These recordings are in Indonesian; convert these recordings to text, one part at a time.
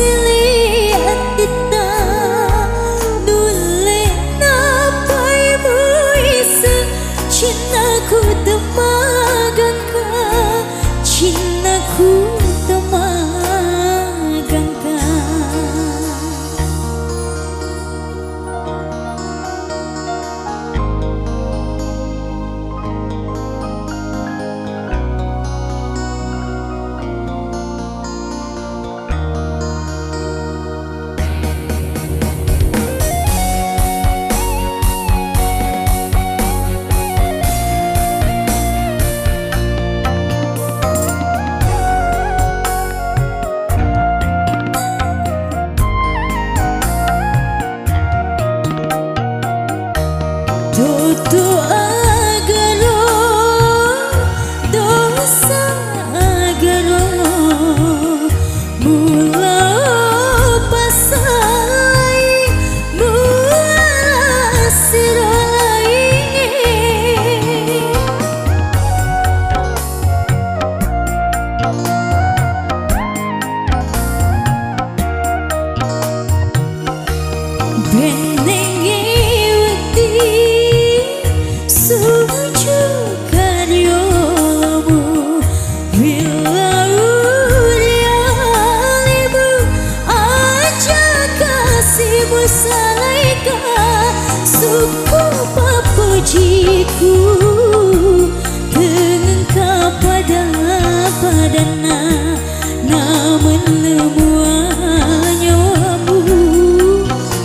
sili atita nule napai buisa cintaku temagangka cintaku temagangka. Dodo agaro dosa agaro mula pasai mula sirai benengi suju karyomu bila urialimu aja kasihmu salaika suku papujiku dengan kepada padana namun lemuanya wamu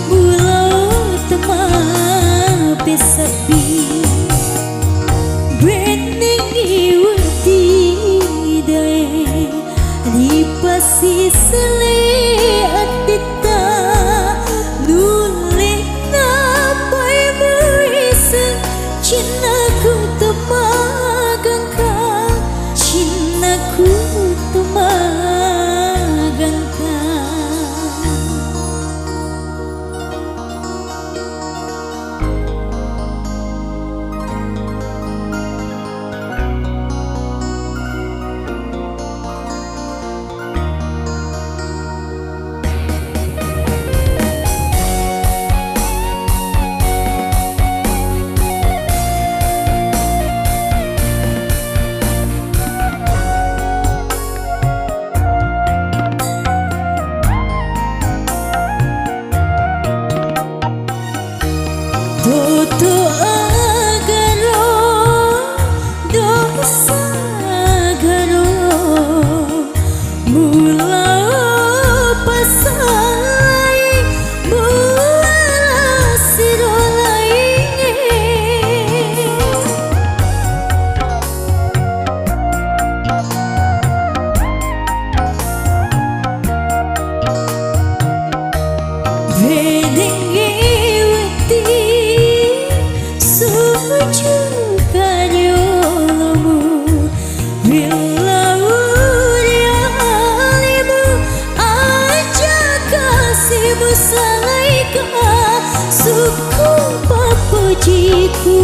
mulau temah pesapi pasi sele atita nule napai buisa cintaku temagangka cintaku temagangka. Dodo agaro dosa agaro mula pasai mula sirolai benengi suju karyomu bila urialimu aja kasihmu salaika suku papujiku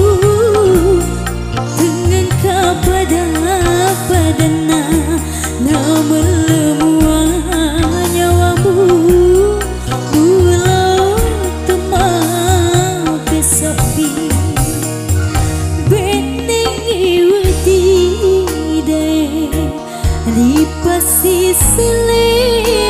dengan kepada padana namun lemuanya wamu mulau temah pesapi pasi sele